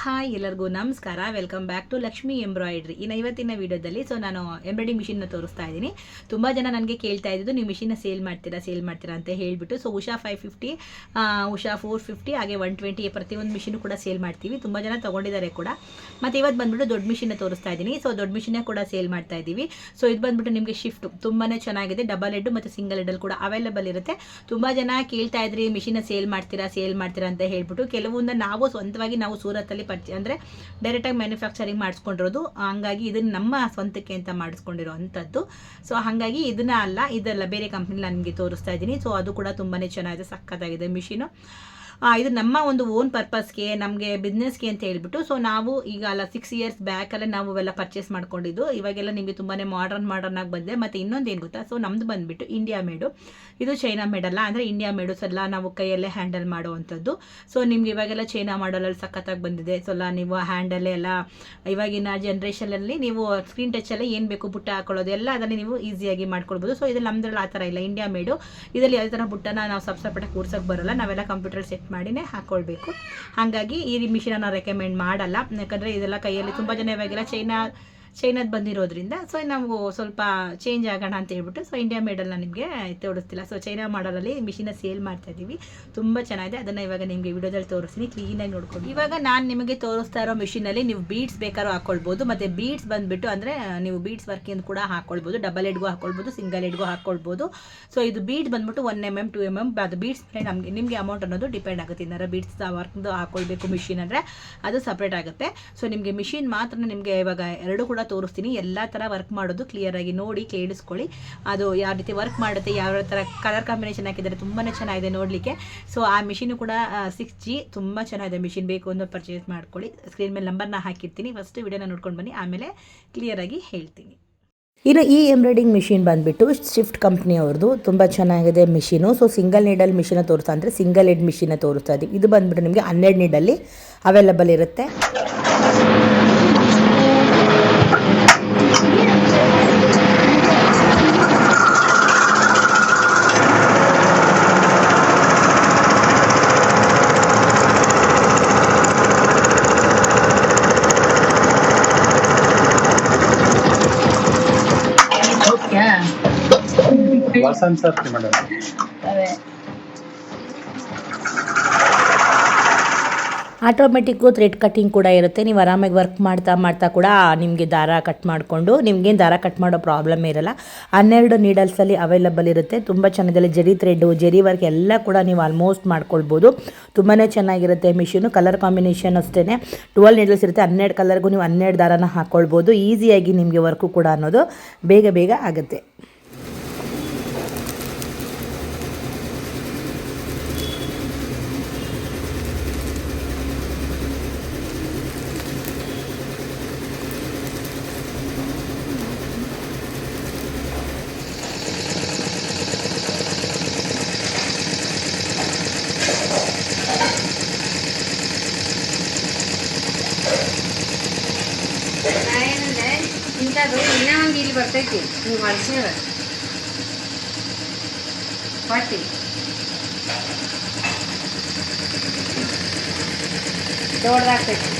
Hi ಎಲ್ಲರಿಗೂ ನಮಸ್ಕಾರ. Welcome back to Lakshmi embroidery. ಇವತ್ತಿನ ವಿಡಿಯೋದಲ್ಲಿ ನಾನು ಎಂಬ್ರಾಯ್ಡಿಂಗ್ ಮಿಷಿನ್ನ ತೋರಿಸ್ತಾ ಇದ್ದೀನಿ. ತುಂಬ ಜನ ನನಗೆ ಕೇಳ್ತಾ ಇದ್ದು ನೀವು ಮಿಷಿನ್ನ ಸೇಲ್ ಮಾಡ್ತೀರಾ ಅಂತ ಹೇಳಿಬಿಟ್ಟು. ಉಷಾ 550, ಉಷಾ 450 ಹಾಗೆ 120 ಪ್ರತಿಯೊಂದು ಮಿಷಿನು ಕೂಡ ಸೇಲ್ ಮಾಡ್ತೀವಿ. ತುಂಬ ಜನ ತೊಗೊಂಡಿದ್ದಾರೆ ಕೂಡ. ಮತ್ತು ಇವತ್ತು ಬಂದುಬಿಟ್ಟು ದೊಡ್ಡ ಮಿಷಿನ್ನ ತೋರಿಸ್ತಾ ಇದ್ದೀನಿ. ದೊಡ್ಡ ಮಿಷಿನ್ನೇ ಕೂಡ ಸೇಲ್ ಮಾಡ್ತಾ ಇದ್ದೀವಿ. ಇದು ಬಂದುಬಿಟ್ಟು ನಿಮಗೆ ಶಿಫ್ಟ್ ತುಂಬಾ ಚೆನ್ನಾಗಿದೆ. ಡಬಲ್ ಹೆಡ್ ಮತ್ತು ಸಿಂಗಲ್ ಹೆಡ್ಡಲ್ಲಿ ಕೂಡ ಅವೈಲೇಬಲ್ ಇರುತ್ತೆ. ತುಂಬ ಜನ ಕೇಳ್ತಾ ಇದ್ರಿ ಮಿಷಿನ್ನ ಸೇಲ್ ಮಾಡ್ತೀರಾ ಅಂತ ಹೇಳ್ಬಿಟ್ಟು. ಕೆಲವೊಂದು ನಾವು ಸ್ವಂತವಾಗಿ ನಾವು ಸೂರತ್ತಲ್ಲಿ ಅಂದರೆ ಡೈರೆಕ್ಟಾಗಿ ಮ್ಯಾನುಫ್ಯಾಕ್ಚರಿಂಗ್ ಮಾಡಿಸ್ಕೊಂಡಿರೋದು. ಹಂಗಾಗಿ ಇದನ್ನು ನಮ್ಮ ಸ್ವಂತಕ್ಕೆ ಅಂತ ಮಾಡಿಸ್ಕೊಂಡಿರೋ ಅಂಥದ್ದು. ಹಾಗಾಗಿ ಇದೆಲ್ಲ ಬೇರೆ ಕಂಪ್ನಿಲಿ ನನಗೆ ತೋರಿಸ್ತಾ ಇದ್ದೀನಿ. ಅದು ಕೂಡ ತುಂಬಾ ಚೆನ್ನಾಗಿದೆ, ಸಖತ್ತಾಗಿದೆ ಮಿಷಿನು. ಇದು ನಮ್ಮ ಒಂದು ಓನ್ ಪರ್ಪಸ್ಗೆ, ನಮಗೆ ಬಿಸ್ನೆಸ್ಗೆ ಅಂತ ಹೇಳ್ಬಿಟ್ಟು. ನಾವು ಈಗ 6 ಇಯರ್ಸ್ ಬ್ಯಾಕಲ್ಲೇ ನಾವು ಅವೆಲ್ಲ ಪರ್ಚೇಸ್ ಮಾಡ್ಕೊಂಡಿದ್ದು. ಇವಾಗೆಲ್ಲ ನಿಮಗೆ ತುಂಬಾ ಮಾಡರ್ನ್ ಆಗಿ ಬಂದಿದೆ. ಮತ್ತು ಇನ್ನೊಂದು ಏನು ಗೊತ್ತಾ, ನಮ್ಮದು ಬಂದುಬಿಟ್ಟು ಇಂಡಿಯಾ ಮೇಡು. ಇದು ಚೈನಾ ಮೇಡಲ್ಲ, ಅಂದರೆ ಇಂಡಿಯಾ ಮೇಡಲ್ಸ್ ಎಲ್ಲ ನಾವು ಕೈಯಲ್ಲೇ ಹ್ಯಾಂಡಲ್ ಮಾಡುವಂಥದ್ದು. ನಿಮ್ಗೆ ಇವಾಗೆಲ್ಲ ಚೈನಾ ಮಾಡಲಲ್ಲಿ ಸಖತ್ತಾಗಿ ಬಂದಿದೆ. ನೀವು ಹ್ಯಾಂಡಲ್ಲೇ ಎಲ್ಲ ಇವಾಗಿನ ಜನ್ರೇಷನಲ್ಲಿ ನೀವು ಸ್ಕ್ರೀನ್ ಟಚಲ್ಲೇ ಏನು ಬೇಕು ಬುಟ್ಟ ಹಾಕೊಳ್ಳೋದು ಎಲ್ಲ ಅದನ್ನು ನೀವು ಈಸಿಯಾಗಿ ಮಾಡ್ಕೊಳ್ಬೋದು. ಇದು ನಮ್ಮದ್ರಲ್ಲಿ ಆ ಥರ ಇಲ್ಲ. ಇಂಡಿಯಾ ಮೇಡು ಇದರಲ್ಲಿ ಯಾವ ಥರ ಬುಟ್ಟನ ನಾವು ಸಪ್ರೇಟಾಗಿ ಕೂರ್ಸೋಕ್ಕೆ ಬರೋಲ್ಲ. ನಾವೆಲ್ಲ ಕಂಪ್ಯೂಟರ್ ಸೆಟ್ ಮಾಡಿನೇ ಹಾಕ್ಕೊಳ್ಬೇಕು. ಹಾಗಾಗಿ ಈ ಮಿಷಿನ ನಾನು ರೆಕಮೆಂಡ್ ಮಾಡಲ್ಲ. ಯಾಕಂದರೆ ಇದೆಲ್ಲ ಕೈಯಲ್ಲಿ ತುಂಬ ಜನ ಇವಾಗೆಲ್ಲ ಚೈನಾದ ಬಂದಿರೋದ್ರಿಂದ ನಾವು ಸ್ವಲ್ಪ ಚೇಂಜ್ ಆಗೋಣ ಅಂತ ಹೇಳ್ಬಿಟ್ಟು ಇಂಡಿಯಾ ಮೇಡಲ್ನ ನಿಮಗೆ ತೋರಿಸ್ತಿಲ್ಲ. ಚೈನಾ ಮಾಡಲಲ್ಲಿ ಮಿಷಿನ ಸೇಲ್ ಮಾಡ್ತಾ ಇದ್ದೀವಿ. ತುಂಬ ಚೆನ್ನಾಗಿದೆ. ಅದನ್ನು ಇವಾಗ ನಿಮಗೆ ವಿಡಿಯೋದಲ್ಲಿ ತೋರಿಸ್ತೀನಿ, ಕ್ಲೀನಾಗಿ ನೋಡ್ಕೊಂಡು. ಇವಾಗ ನಾನು ನಿಮಗೆ ತೋರಿಸ್ತಾ ಇರೋ ಮಿಷಿನಲ್ಲಿ ನೀವು ಬೀಡ್ಸ್ ಬೇಕಾದ್ರೂ ಹಾಕ್ಕೊಳ್ಬೋದು. ಮತ್ತು ಬೀಡ್ಸ್ ಬಂದುಬಿಟ್ಟು ಅಂದರೆ ನೀವು ಬೀಡ್ಸ್ ವರ್ಕಿಂದ ಕೂಡ ಹಾಕ್ಕೊಳ್ಬೋದು. ಡಬಲ್ ಹೆಡ್ಗೂ ಹಾಕ್ಕೊಳ್ಬೋದು, ಸಿಂಗಲ್ ಹೆಡ್ಗೂ ಹಾಕ್ಕೊಳ್ಬೋದು. ಇದು ಬೀಡ್ ಬಂದುಬಿಟ್ಟು 1 mm 2 mm ಅದು ಬೀಡ್ಸ್ ಮೇಲೆ ನಿಮಗೆ ಅಮೌಂಟ್ ಅನ್ನೋದು ಡಿಪೆಂಡ್ ಆಗುತ್ತೆ. ಇನ್ನರ ಬೀಡ್ಸ್ ವರ್ಕ್ದು ಹಾಕ್ಕೊಳ್ಬೇಕು ಮಿಷಿನ್ ಅಂದರೆ ಅದು ಸಪ್ರೇಟ್ ಆಗುತ್ತೆ. ನಿಮಗೆ ಮಿಷಿನ್ ಮಾತ್ರ ನಿಮಗೆ ಇವಾಗ ಎರಡು ಕೂಡ ತೋರಿಸ್ತೀನಿ. ಎಲ್ಲ ಥರ ವರ್ಕ್ ಮಾಡೋದು ಕ್ಲಿಯರಾಗಿ ನೋಡಿ ಕೇಳಿಸ್ಕೊಳ್ಳಿ. ಅದು ಯಾವ ರೀತಿ ವರ್ಕ್ ಮಾಡುತ್ತೆ, ಯಾವ ಥರ ಕಲರ್ ಕಾಂಬಿನೇಷನ್ ಹಾಕಿದ್ದಾರೆ, ತುಂಬಾ ಚೆನ್ನಾಗಿದೆ ನೋಡಲಿಕ್ಕೆ. ಆ ಮಿಷಿನು ಕೂಡ 6G ತುಂಬ ಚೆನ್ನಾಗಿದೆ ಮಿಷಿನ್. ಬೇಕು ಅಂತ ಪರ್ಚೇಸ್ ಮಾಡ್ಕೊಳ್ಳಿ. ಸ್ಕ್ರೀನ್ ಮೇಲೆ ನಂಬರ್ನ ಹಾಕಿರ್ತೀನಿ. ಫಸ್ಟ್ ವಿಡಿಯೋನ ನೋಡ್ಕೊಂಡು ಬನ್ನಿ, ಆಮೇಲೆ ಕ್ಲಿಯರಾಗಿ ಹೇಳ್ತೀನಿ. ಇನ್ನು ಈ ಎಂಬ್ರಾಯ್ಡಿಂಗ್ ಮಿಷಿನ್ ಬಂದುಬಿಟ್ಟು ಶಿಫ್ಟ್ ಕಂಪ್ನಿ ಅವ್ರದ್ದು. ತುಂಬ ಚೆನ್ನಾಗಿದೆ ಮಿಷಿನು. ಸಿಂಗಲ್ ನೀಡಲ್ ಮಿಷಿನ ತೋರಿಸ್ತಾ ಅಂದರೆ ಸಿಂಗಲ್ ಹೆಡ್ ಮಿಷಿನ ತೋರಿಸ್ತಾ ಇದ್ದೀವಿ. ಇದು ಬಂದುಬಿಟ್ಟು ನಿಮಗೆ 12 ನೀಡಲ್ಲಿ ಅವೈಲೇಬಲ್ ಇರುತ್ತೆ. ಆಟೋಮೆಟಿಕ್ಕು ಥ್ರೆಡ್ ಕಟ್ಟಿಂಗ್ ಕೂಡ ಇರುತ್ತೆ. ನೀವು ಆರಾಮಾಗಿ ವರ್ಕ್ ಮಾಡ್ತಾ ಕೂಡ ನಿಮಗೆ ದಾರ ಕಟ್ ಮಾಡಿಕೊಂಡು ನಿಮಗೇನು ದಾರ ಕಟ್ ಮಾಡೋ ಪ್ರಾಬ್ಲಮ್ ಇರಲ್ಲ. 12 ನೀಡಲ್ಸಲ್ಲಿ ಅವೈಲೇಬಲ್ ಇರುತ್ತೆ. ತುಂಬ ಚೆನ್ನಾಗಿದೆ. ಜರಿ ಥ್ರೆಡ್ಡು, ಜರಿ ವರ್ಕ್ ಎಲ್ಲ ಕೂಡ ನೀವು ಆಲ್ಮೋಸ್ಟ್ ಮಾಡ್ಕೊಳ್ಬೋದು. ತುಂಬಾ ಚೆನ್ನಾಗಿರುತ್ತೆ ಮಿಷಿನು. ಕಲರ್ ಕಾಂಬಿನೇಷನ್ ಅಷ್ಟೇ 12 ನೀಡಲ್ಸ್ ಇರುತ್ತೆ. 12 ಕಲರ್ಗೂ ನೀವು 12 ದಾರನ ಹಾಕ್ಕೊಳ್ಬೋದು. ಈಸಿಯಾಗಿ ನಿಮಗೆ ವರ್ಕು ಕೂಡ ಅನ್ನೋದು ಬೇಗ ಆಗುತ್ತೆ. ಇಂಥದ್ದು ಇನ್ನೂ ಒಂದು ಇಲ್ಲಿ ಬರ್ತೈತಿ, ನೀವು ಹೊಲಿಸಿದ್ರೆ ಪಟ್ಟಿ ದೊಡ್ಡದಾಗ್ತೈತಿ.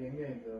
ಹೆಂಗೆ ಆಯ್ತು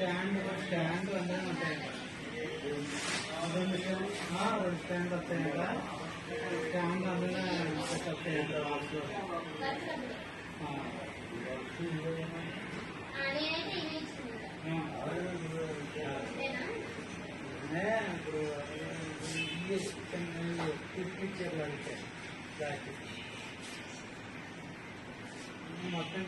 స్టాండ్ అంటే ఉంటాయి రెండు స్టాండ్ వస్తాయంట స్టాండ్ అందులో వస్తాయంట ఇప్పుడు పిక్చర్లు అడిగాయి మొత్తం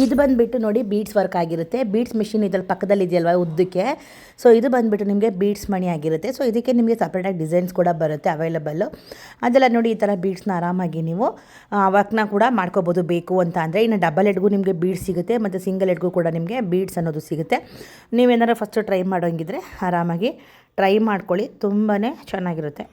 ಇದು ಬಂದುಬಿಟ್ಟು ನೋಡಿ ಬೀಡ್ಸ್ ವರ್ಕ್ ಆಗಿರುತ್ತೆ. ಬೀಡ್ಸ್ ಮಿಷಿನ್ ಇದ್ರಲ್ಲಿ ಪಕ್ಕದಲ್ಲಿ ಇದೆಯಲ್ವ ಉದ್ದಕ್ಕೆ, ಸೊ ಇದು ಬಂದುಬಿಟ್ಟು ನಿಮಗೆ ಬೀಡ್ಸ್ ಮಣಿ ಆಗಿರುತ್ತೆ. ಸೊ ಇದಕ್ಕೆ ನಿಮಗೆ ಸಪ್ರೇಟಾಗಿ ಡಿಸೈನ್ಸ್ ಕೂಡ ಬರುತ್ತೆ ಅವೈಲಬಲ್ಲು. ಅದೆಲ್ಲ ನೋಡಿ ಈ ಥರ ಬೀಡ್ಸ್ನ ಆರಾಮಾಗಿ ನೀವು ವರ್ಕ್ನ ಕೂಡ ಮಾಡ್ಕೋಬೋದು ಬೇಕು ಅಂತ ಅಂದರೆ. ಇನ್ನು ಡಬಲ್ ಹೆಡ್ಗೂ ನಿಮಗೆ ಬೀಡ್ಸ್ ಸಿಗುತ್ತೆ ಮತ್ತು ಸಿಂಗಲ್ ಹೆಡ್ಗೂ ಕೂಡ ನಿಮಗೆ ಬೀಡ್ಸ್ ಅನ್ನೋದು ಸಿಗುತ್ತೆ. ನೀವೇನಾದ್ರು ಫಸ್ಟು ಟ್ರೈ ಮಾಡೋಂಗಿದ್ರೆ ಆರಾಮಾಗಿ ಟ್ರೈ ಮಾಡ್ಕೊಳ್ಳಿ, ತುಂಬಾ ಚೆನ್ನಾಗಿರುತ್ತೆ.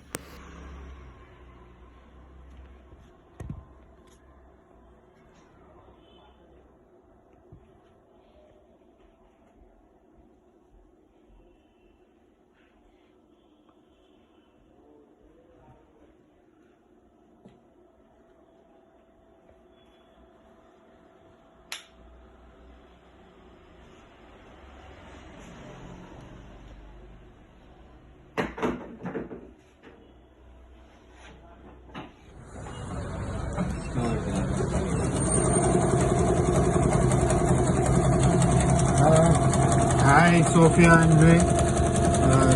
Hi Sophia and Nui.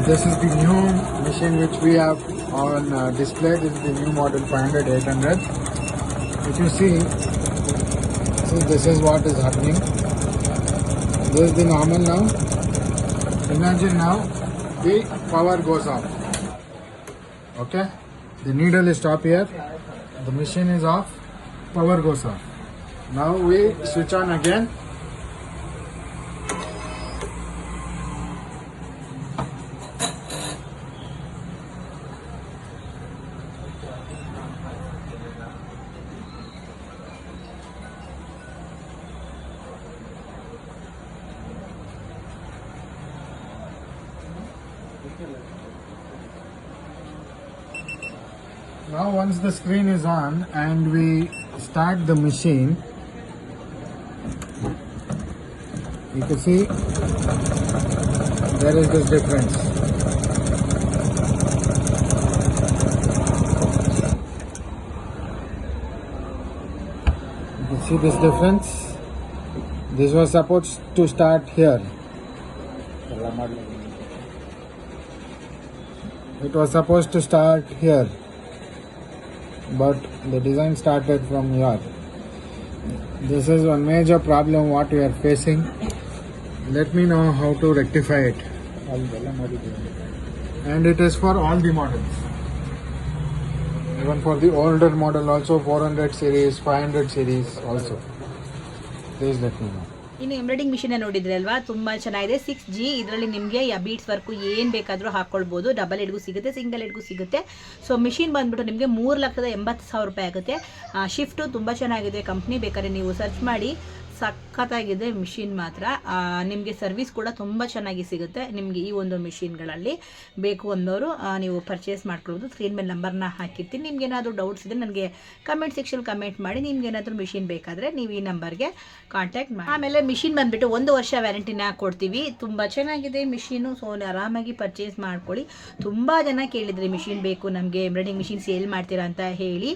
This is the new machine which we have on display. This is the new model 500 800. If you see this is what is happening. This is the normal now. Imagine now the power goes off. Okay, the needle is stop here, the machine is off, power goes off. Now we switch on again. Now once the screen is on and we start the machine, you can see there is this difference. You can see this difference. This was supposed to start here. It was supposed to start here, but the design started from here. This is one major problem what we are facing. Let me know how to rectify it. And it is for all the models, even for the older model also, 400 series, 500 series also. Please let me know. ಇನ್ನು embroidering machine ನೋಡಿದ್ರೆ ಅಲ್ವಾ, ತುಂಬ ಚೆನ್ನಾಗಿದೆ. 6G ಇದರಲ್ಲಿ ನಿಮಗೆ beads work ಏನು ಬೇಕಾದರೂ ಹಾಕ್ಕೊಳ್ಬೋದು. ಡಬಲ್ ಹೆಡ್ಗೂ ಸಿಗುತ್ತೆ, ಸಿಂಗಲ್ ಹೆಡ್ಗೂ ಸಿಗುತ್ತೆ. ಸೊ ಮಿಷಿನ್ ಬಂದ್ಬಿಟ್ಟು ನಿಮಗೆ 3,80,000 ರೂಪಾಯಿ ಆಗುತ್ತೆ. ಶಿಫ್ಟು ತುಂಬ ಚೆನ್ನಾಗಿದೆ. ಕಂಪ್ನಿ ಬೇಕಾದ್ರೆ ನೀವು ಸರ್ಚ್ ಮಾಡಿ, ಸಖತ್ತಾಗಿದೆ ಮಿಷಿನ್ ಮಾತ್ರ. ನಿಮಗೆ ಸರ್ವಿಸ್ ಕೂಡ ತುಂಬ ಚೆನ್ನಾಗಿ ಸಿಗುತ್ತೆ. ನಿಮಗೆ ಈ ಒಂದು ಮಿಷಿನ್ಗಳಲ್ಲಿ ಬೇಕು ಅನ್ನೋರು ನೀವು ಪರ್ಚೇಸ್ ಮಾಡ್ಕೊಳ್ಬೋದು. ಸ್ಕ್ರೀನ್ ಮೇಲೆ ನಂಬರ್ನ ಹಾಕಿರ್ತೀನಿ. ನಿಮ್ಗೇನಾದರೂ ಡೌಟ್ಸ್ ಇದ್ದರೆ ನನಗೆ ಕಮೆಂಟ್ ಸೆಕ್ಷನ್ ಕಮೆಂಟ್ ಮಾಡಿ. ನಿಮ್ಗೇನಾದರೂ ಮಿಷಿನ್ ಬೇಕಾದರೆ ನೀವು ಈ ನಂಬರ್ಗೆ ಕಾಂಟ್ಯಾಕ್ಟ್ ಮಾಡಿ. ಆಮೇಲೆ ಮಿಷಿನ್ ಬಂದುಬಿಟ್ಟು 1 ವರ್ಷ ವ್ಯಾರಂಟಿನ ಕೊಡ್ತೀವಿ. ತುಂಬ ಚೆನ್ನಾಗಿದೆ ಮಿಷಿನು. ಸೊ ಆರಾಮಾಗಿ ಪರ್ಚೇಸ್ ಮಾಡ್ಕೊಳ್ಳಿ. ತುಂಬ ಜನ ಕೇಳಿದ್ರಿ ಮಿಷಿನ್ ಬೇಕು ನಮಗೆ, ಎಂಬ್ರಾಯ್ಡಿಂಗ್ ಮಿಷಿನ್ ಸೇಲ್ ಮಾಡ್ತೀರಾ ಅಂತ ಹೇಳಿ.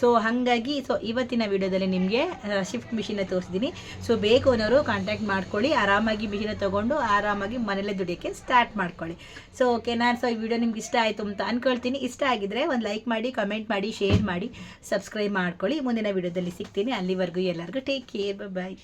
ಸೊ ಹಾಗಾಗಿ ಇವತ್ತಿನ ವಿಡಿಯೋದಲ್ಲಿ ನಿಮಗೆ ಶಿಫ್ಟ್ ಮಿಷಿನ್ನ ತೋರಿಸಿದ್ದೀನಿ. ಸೊ ಬೇಕು ಅನ್ನೋರು ಕಾಂಟ್ಯಾಕ್ಟ್ ಮಾಡ್ಕೊಳ್ಳಿ. ಆರಾಮಾಗಿ ಮಿಷಿನ ತೊಗೊಂಡು ಆರಾಮಾಗಿ ಮನೇಲೆ ದುಡಿಯೋಕ್ಕೆ ಸ್ಟಾರ್ಟ್ ಮಾಡ್ಕೊಳ್ಳಿ. ಸೊ ಓಕೆನಾ? ಸೊ ಈ ವಿಡಿಯೋ ನಿಮ್ಗೆ ಇಷ್ಟ ಆಯಿತು ಅಂತ ಅಂದ್ಕೊಳ್ತೀನಿ. ಇಷ್ಟ ಆಗಿದ್ರೆ ಒಂದು ಲೈಕ್ ಮಾಡಿ, ಕಮೆಂಟ್ ಮಾಡಿ, ಶೇರ್ ಮಾಡಿ, ಸಬ್ಸ್ಕ್ರೈಬ್ ಮಾಡ್ಕೊಳ್ಳಿ. ಮುಂದಿನ ವಿಡಿಯೋದಲ್ಲಿ ಸಿಗ್ತೀನಿ. ಅಲ್ಲಿವರೆಗೂ ಎಲ್ಲರಿಗೂ ಟೇಕ್ ಕೇರ್, ಬಾಯ್.